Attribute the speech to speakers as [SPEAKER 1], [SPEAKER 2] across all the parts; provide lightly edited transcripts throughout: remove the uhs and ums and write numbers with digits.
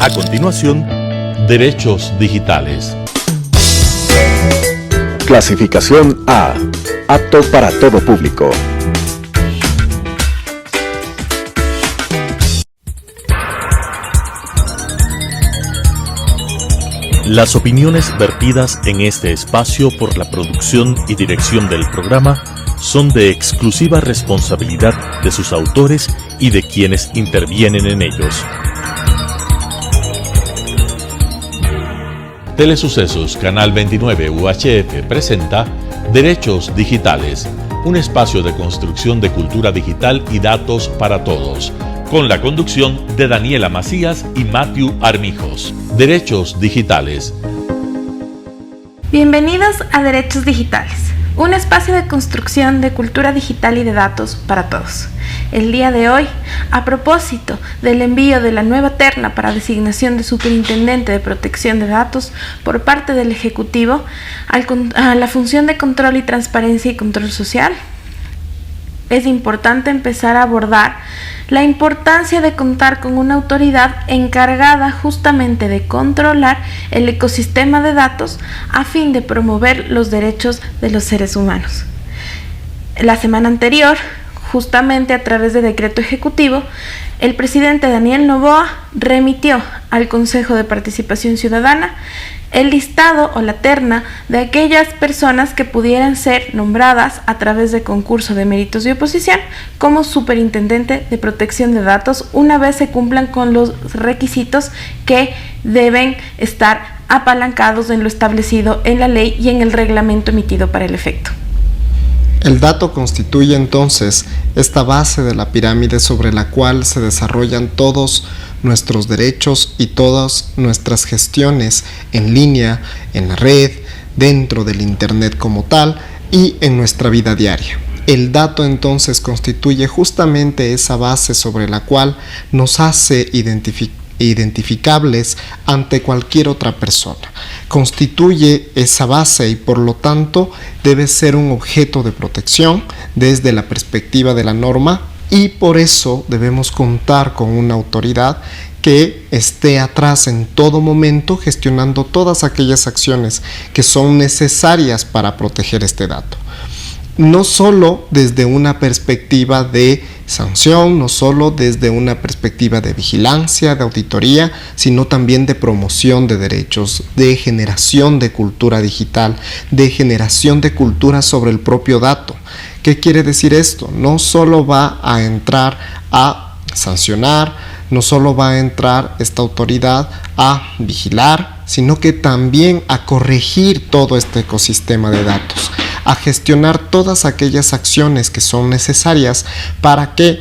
[SPEAKER 1] A continuación, Derechos Digitales.
[SPEAKER 2] Clasificación A. Apto para todo público.
[SPEAKER 1] Las opiniones vertidas en este espacio por la producción y dirección del programa son de exclusiva responsabilidad de sus autores y de quienes intervienen en ellos. Telesucesos Canal 29 UHF presenta Derechos Digitales, un espacio de construcción de cultura digital y datos para todos, con la conducción de Daniela Macías y Matthew Armijos. Derechos Digitales.
[SPEAKER 3] Bienvenidos a Derechos Digitales, un espacio de construcción de cultura digital y de datos para todos. El día de hoy, a propósito del envío de la nueva terna para designación de Superintendente de Protección de Datos por parte del Ejecutivo a la función de control y transparencia y control social, es importante empezar a abordar la importancia de contar con una autoridad encargada justamente de controlar el ecosistema de datos a fin de promover los derechos de los seres humanos. La semana anterior, justamente a través de decreto ejecutivo, el presidente Daniel Noboa remitió al Consejo de Participación Ciudadana el listado o la terna de aquellas personas que pudieran ser nombradas a través de concurso de méritos y oposición como superintendente de protección de datos una vez se cumplan con los requisitos que deben estar apalancados en lo establecido en la ley y en el reglamento emitido para el efecto.
[SPEAKER 4] El dato constituye entonces esta base de la pirámide sobre la cual se desarrollan todos nuestros derechos y todas nuestras gestiones en línea, en la red, dentro del Internet como tal y en nuestra vida diaria. El dato entonces constituye justamente esa base sobre la cual nos hace identificables ante cualquier otra persona. Constituye esa base y por lo tanto debe ser un objeto de protección desde la perspectiva de la norma y por eso debemos contar con una autoridad que esté atrás en todo momento gestionando todas aquellas acciones que son necesarias para proteger este dato. No solo desde una perspectiva de sanción, no solo desde una perspectiva de vigilancia, de auditoría, sino también de promoción de derechos, de generación de cultura digital, de generación de cultura sobre el propio dato. ¿Qué quiere decir esto? No solo va a entrar a sancionar, no solo va a entrar esta autoridad a vigilar, sino que también a corregir todo este ecosistema de datos, a gestionar todas aquellas acciones que son necesarias para que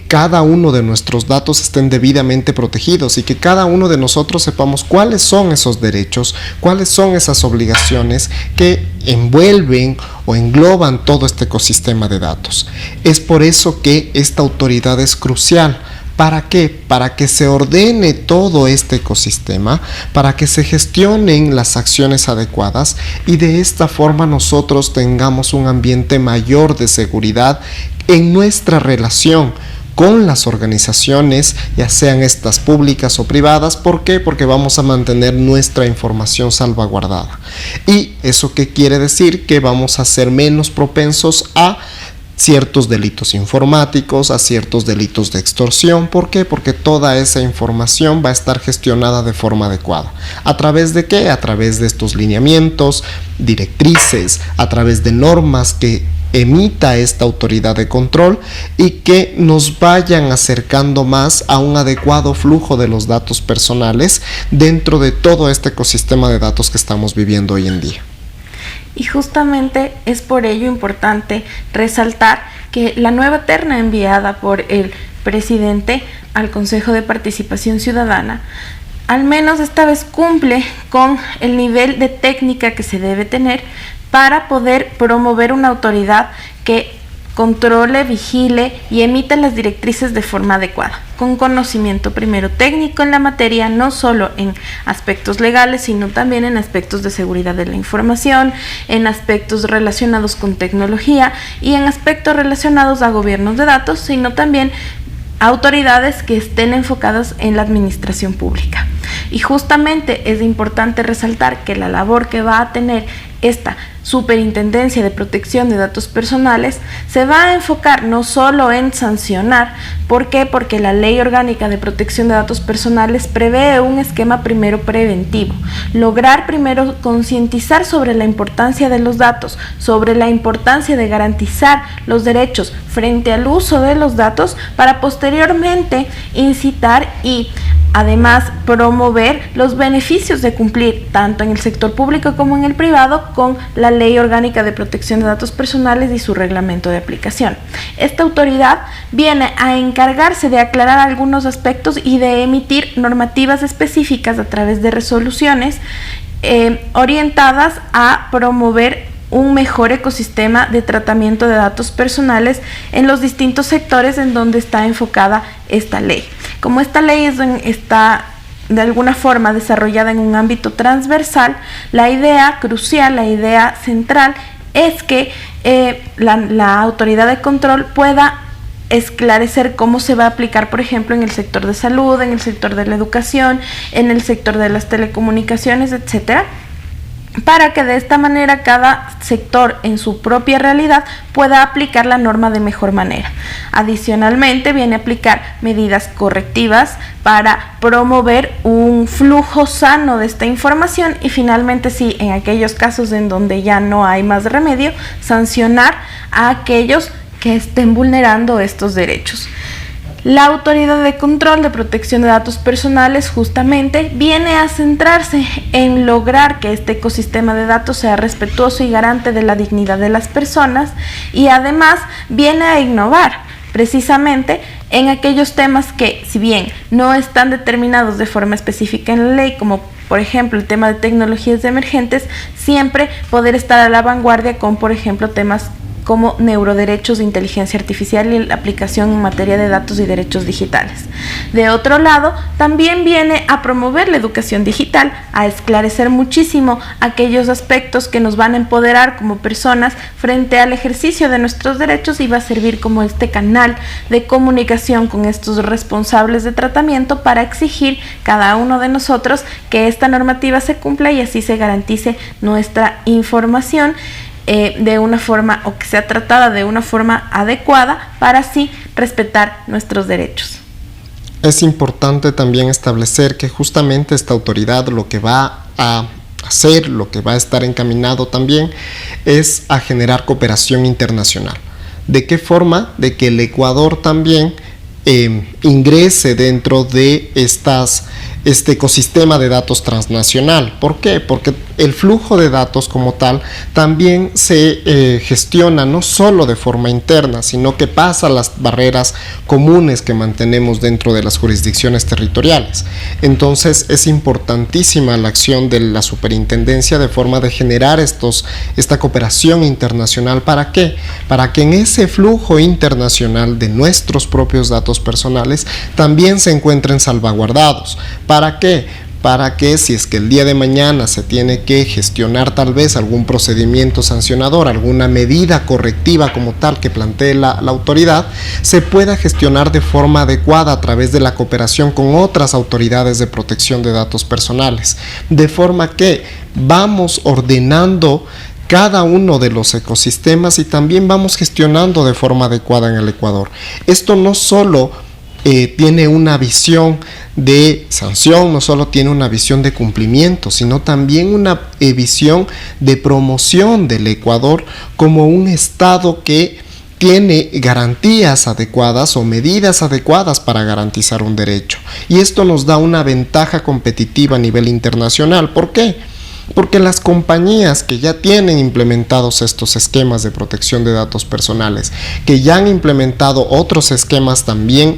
[SPEAKER 4] cada uno de nuestros datos estén debidamente protegidos y que cada uno de nosotros sepamos cuáles son esos derechos, cuáles son esas obligaciones que envuelven o engloban todo este ecosistema de datos. Es por eso que esta autoridad es crucial. ¿Para qué? Para que se ordene todo este ecosistema, para que se gestionen las acciones adecuadas y de esta forma nosotros tengamos un ambiente mayor de seguridad en nuestra relación con las organizaciones, ya sean estas públicas o privadas. ¿Por qué? Porque vamos a mantener nuestra información salvaguardada. ¿Y eso qué quiere decir? Que vamos a ser menos propensos a ciertos delitos informáticos, a ciertos delitos de extorsión. ¿Por qué? Porque toda esa información va a estar gestionada de forma adecuada. ¿A través de qué? A través de estos lineamientos, directrices, a través de normas que emita esta autoridad de control y que nos vayan acercando más a un adecuado flujo de los datos personales dentro de todo este ecosistema de datos que estamos viviendo hoy en día.
[SPEAKER 3] Y justamente es por ello importante resaltar que la nueva terna enviada por el presidente al Consejo de Participación Ciudadana, al menos esta vez cumple con el nivel de técnica que se debe tener para poder promover una autoridad que controle, vigile y emita las directrices de forma adecuada, con conocimiento primero técnico en la materia, no solo en aspectos legales, sino también en aspectos de seguridad de la información, en aspectos relacionados con tecnología y en aspectos relacionados a gobiernos de datos, sino también autoridades que estén enfocadas en la administración pública. Y justamente es importante resaltar que la labor que va a tener esta Superintendencia de Protección de Datos Personales se va a enfocar no solo en sancionar. ¿Por qué? Porque la Ley Orgánica de Protección de Datos Personales prevé un esquema primero preventivo. Lograr primero concientizar sobre la importancia de los datos, sobre la importancia de garantizar los derechos frente al uso de los datos, para posteriormente incitar y además promover los beneficios de cumplir tanto en el sector público como en el privado con la Ley Orgánica de Protección de Datos Personales y su reglamento de aplicación. Esta autoridad viene a encargarse de aclarar algunos aspectos y de emitir normativas específicas a través de resoluciones orientadas a promover un mejor ecosistema de tratamiento de datos personales en los distintos sectores en donde está enfocada esta ley. Como esta ley está de alguna forma desarrollada en un ámbito transversal, la idea crucial, la idea central es que la autoridad de control pueda esclarecer cómo se va a aplicar, por ejemplo, en el sector de salud, en el sector de la educación, en el sector de las telecomunicaciones, etcétera, para que de esta manera cada sector en su propia realidad pueda aplicar la norma de mejor manera. Adicionalmente, viene a aplicar medidas correctivas para promover un flujo sano de esta información y finalmente, sí, en aquellos casos en donde ya no hay más remedio, sancionar a aquellos que estén vulnerando estos derechos. La Autoridad de Control de Protección de Datos Personales justamente viene a centrarse en lograr que este ecosistema de datos sea respetuoso y garante de la dignidad de las personas, y además viene a innovar precisamente en aquellos temas que, si bien no están determinados de forma específica en la ley, como por ejemplo el tema de tecnologías emergentes, siempre poder estar a la vanguardia con, por ejemplo, temas como neuroderechos de inteligencia artificial y la aplicación en materia de datos y derechos digitales. De otro lado, también viene a promover la educación digital, a esclarecer muchísimo aquellos aspectos que nos van a empoderar como personas frente al ejercicio de nuestros derechos, y va a servir como este canal de comunicación con estos responsables de tratamiento para exigir cada uno de nosotros que esta normativa se cumpla y así se garantice nuestra información de una forma, o que sea tratada de una forma adecuada, para así respetar nuestros derechos.
[SPEAKER 4] Es importante también establecer que justamente esta autoridad lo que va a hacer, lo que va a estar encaminado también, es a generar cooperación internacional. ¿De qué forma? De que el Ecuador también ingrese dentro de este ecosistema de datos transnacional. ¿Por qué? Porque el flujo de datos como tal también se gestiona no solo de forma interna, sino que pasa las barreras comunes que mantenemos dentro de las jurisdicciones territoriales. Entonces es importantísima la acción de la superintendencia de forma de generar esta cooperación internacional. ¿Para qué? Para que en ese flujo internacional de nuestros propios datos personales también se encuentren salvaguardados. ¿Para qué? Para que si es que el día de mañana se tiene que gestionar tal vez algún procedimiento sancionador, alguna medida correctiva como tal que plantee la autoridad, se pueda gestionar de forma adecuada a través de la cooperación con otras autoridades de protección de datos personales, de forma que vamos ordenando cada uno de los ecosistemas y también vamos gestionando de forma adecuada en el Ecuador. Esto no solo tiene una visión de sanción, no solo tiene una visión de cumplimiento, sino también una visión de promoción del Ecuador como un estado que tiene garantías adecuadas o medidas adecuadas para garantizar un derecho. Y esto nos da una ventaja competitiva a nivel internacional. ¿Por qué? Porque las compañías que ya tienen implementados estos esquemas de protección de datos personales, que ya han implementado otros esquemas también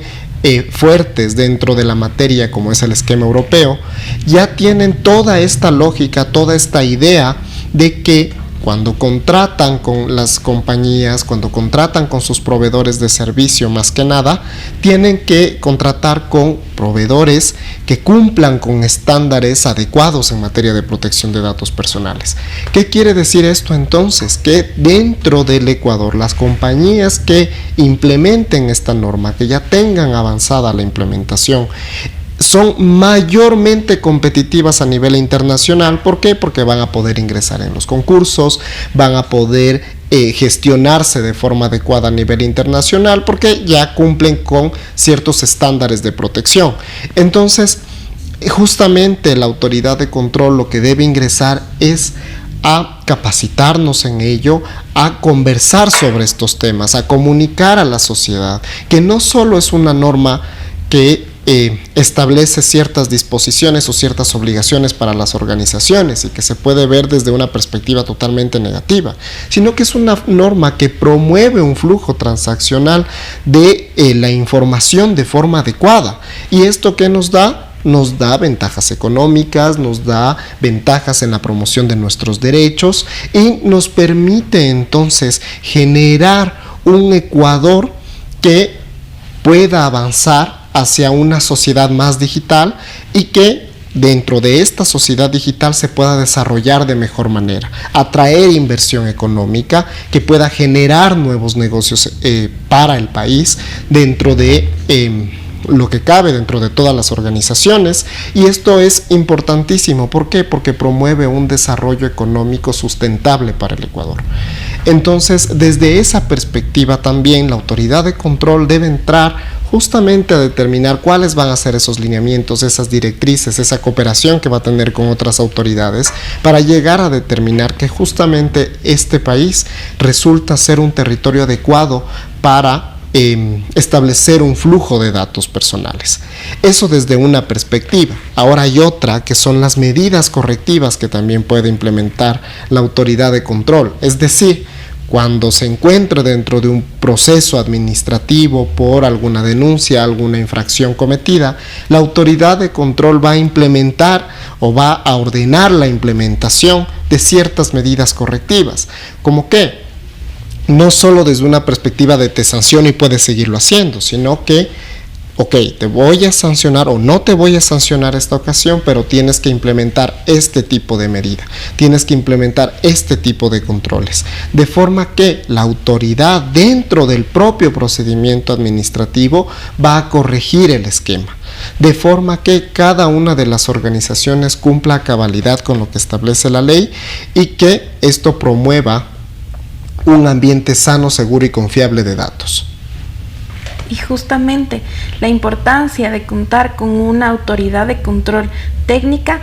[SPEAKER 4] fuertes dentro de la materia, como es el esquema europeo, ya tienen toda esta lógica, toda esta idea de que cuando contratan con las compañías, cuando contratan con sus proveedores de servicio, más que nada, tienen que contratar con proveedores que cumplan con estándares adecuados en materia de protección de datos personales. ¿Qué quiere decir esto entonces? Que dentro del Ecuador, las compañías que implementen esta norma, que ya tengan avanzada la implementación, son mayormente competitivas a nivel internacional. ¿Por qué? Porque van a poder ingresar en los concursos, van a poder gestionarse de forma adecuada a nivel internacional, porque ya cumplen con ciertos estándares de protección. Entonces, justamente la autoridad de control lo que debe ingresar es a capacitarnos en ello, a conversar sobre estos temas, a comunicar a la sociedad que no solo es una norma que establece ciertas disposiciones o ciertas obligaciones para las organizaciones y que se puede ver desde una perspectiva totalmente negativa, sino que es una norma que promueve un flujo transaccional de la información de forma adecuada. ¿Y esto qué nos da? Nos da ventajas económicas, nos da ventajas en la promoción de nuestros derechos y nos permite entonces generar un Ecuador que pueda avanzar hacia una sociedad más digital y que dentro de esta sociedad digital se pueda desarrollar de mejor manera, atraer inversión económica que pueda generar nuevos negocios para el país dentro de lo que cabe dentro de todas las organizaciones, y esto es importantísimo. ¿Por qué? Porque promueve un desarrollo económico sustentable para el Ecuador. Entonces, desde esa perspectiva también la autoridad de control debe entrar justamente a determinar cuáles van a ser esos lineamientos, esas directrices, esa cooperación que va a tener con otras autoridades para llegar a determinar que justamente este país resulta ser un territorio adecuado para establecer un flujo de datos personales. Eso desde una perspectiva. Ahora hay otra, que son las medidas correctivas que también puede implementar la autoridad de control. Es decir, cuando se encuentre dentro de un proceso administrativo por alguna denuncia, alguna infracción cometida, la autoridad de control va a implementar o va a ordenar la implementación de ciertas medidas correctivas. ¿Cómo qué? No solo desde una perspectiva de te sanciono y puedes seguirlo haciendo, sino que, ok, te voy a sancionar o no te voy a sancionar esta ocasión, pero tienes que implementar este tipo de medida, tienes que implementar este tipo de controles, de forma que la autoridad dentro del propio procedimiento administrativo va a corregir el esquema, de forma que cada una de las organizaciones cumpla a cabalidad con lo que establece la ley y que esto promueva un ambiente sano, seguro y confiable de datos.
[SPEAKER 3] Y justamente la importancia de contar con una autoridad de control técnica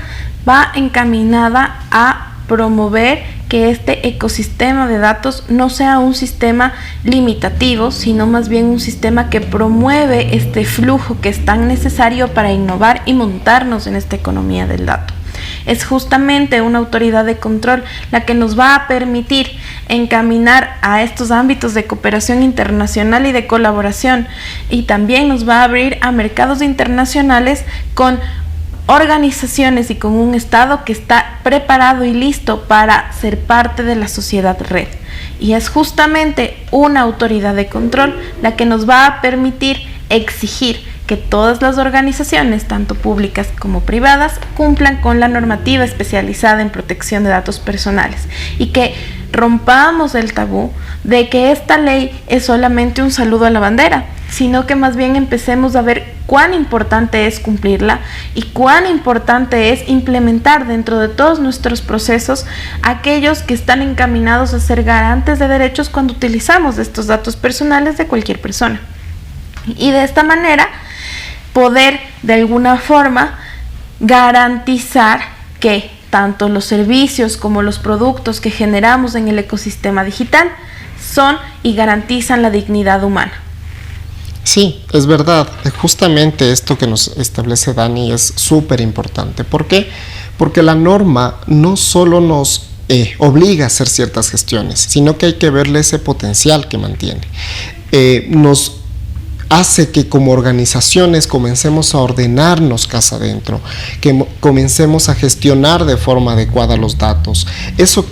[SPEAKER 3] va encaminada a promover que este ecosistema de datos no sea un sistema limitativo, sino más bien un sistema que promueve este flujo que es tan necesario para innovar y montarnos en esta economía del dato. Es justamente una autoridad de control la que nos va a permitir encaminar a estos ámbitos de cooperación internacional y de colaboración, y también nos va a abrir a mercados internacionales con organizaciones y con un Estado que está preparado y listo para ser parte de la sociedad red. Y es justamente una autoridad de control la que nos va a permitir exigir que todas las organizaciones, tanto públicas como privadas, cumplan con la normativa especializada en protección de datos personales y que rompamos el tabú de que esta ley es solamente un saludo a la bandera, sino que más bien empecemos a ver cuán importante es cumplirla y cuán importante es implementar dentro de todos nuestros procesos aquellos que están encaminados a ser garantes de derechos cuando utilizamos estos datos personales de cualquier persona. Y de esta manera poder de alguna forma garantizar que tanto los servicios como los productos que generamos en el ecosistema digital son y garantizan la dignidad humana.
[SPEAKER 4] Sí, es verdad. Justamente esto que nos establece Dani es súper importante. ¿Por qué? Porque la norma no solo nos obliga a hacer ciertas gestiones, sino que hay que verle ese potencial que mantiene. Nos hace que como organizaciones comencemos a ordenarnos casa adentro, que comencemos a gestionar de forma adecuada los datos. ¿Eso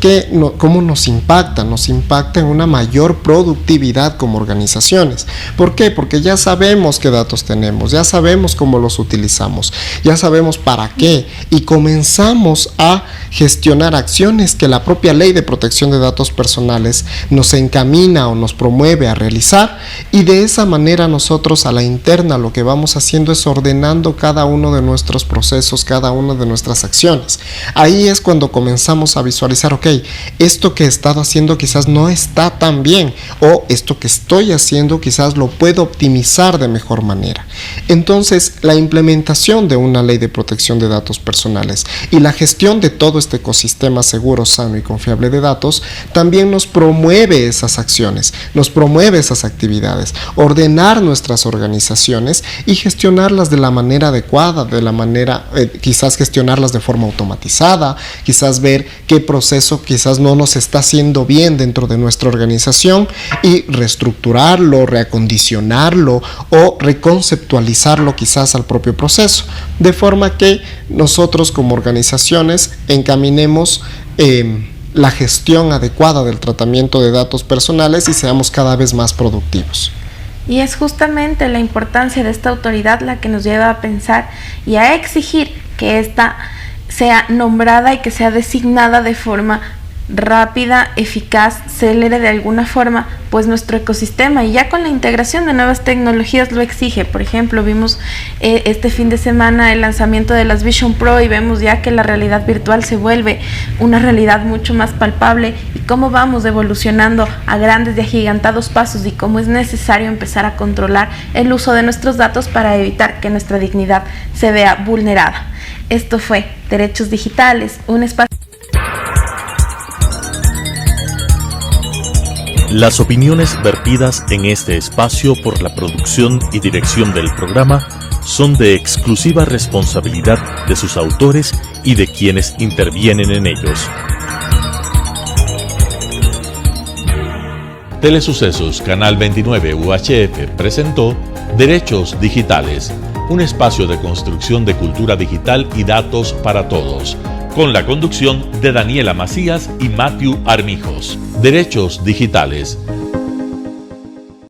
[SPEAKER 4] cómo nos impacta? Nos impacta en una mayor productividad como organizaciones. ¿Por qué? Porque ya sabemos qué datos tenemos, ya sabemos cómo los utilizamos, ya sabemos para qué y comenzamos a gestionar acciones que la propia Ley de Protección de Datos Personales nos encamina o nos promueve a realizar, y de esa manera nosotros a la interna lo que vamos haciendo es ordenando cada uno de nuestros procesos, cada una de nuestras acciones. Ahí es cuando comenzamos a visualizar, ok, esto que he estado haciendo quizás no está tan bien, o esto que estoy haciendo quizás lo puedo optimizar de mejor manera. Entonces, la implementación de una ley de protección de datos personales y la gestión de todo este ecosistema seguro, sano y confiable de datos también nos promueve esas acciones, nos promueve esas actividades, ordenar nuestras organizaciones y gestionarlas de la manera adecuada, de la manera, quizás gestionarlas de forma automatizada, quizás ver qué proceso quizás no nos está haciendo bien dentro de nuestra organización y reestructurarlo, reacondicionarlo o reconceptualizarlo quizás al propio proceso, de forma que nosotros como organizaciones encaminemos la gestión adecuada del tratamiento de datos personales y seamos cada vez más productivos.
[SPEAKER 3] Y es justamente la importancia de esta autoridad la que nos lleva a pensar y a exigir que ésta sea nombrada y que sea designada de forma rápida, eficaz, célere de alguna forma, pues nuestro ecosistema, y ya con la integración de nuevas tecnologías lo exige. Por ejemplo, vimos este fin de semana el lanzamiento de las Vision Pro y vemos ya que la realidad virtual se vuelve una realidad mucho más palpable, y cómo vamos evolucionando a grandes y agigantados pasos, y cómo es necesario empezar a controlar el uso de nuestros datos para evitar que nuestra dignidad se vea vulnerada. Esto fue Derechos Digitales, un espacio.
[SPEAKER 1] Las opiniones vertidas en este espacio por la producción y dirección del programa son de exclusiva responsabilidad de sus autores y de quienes intervienen en ellos. Telesucesos Canal 29 UHF presentó Derechos Digitales, un espacio de construcción de cultura digital y datos para todos, con la conducción de Daniela Macías y Matthew Armijos. Derechos Digitales,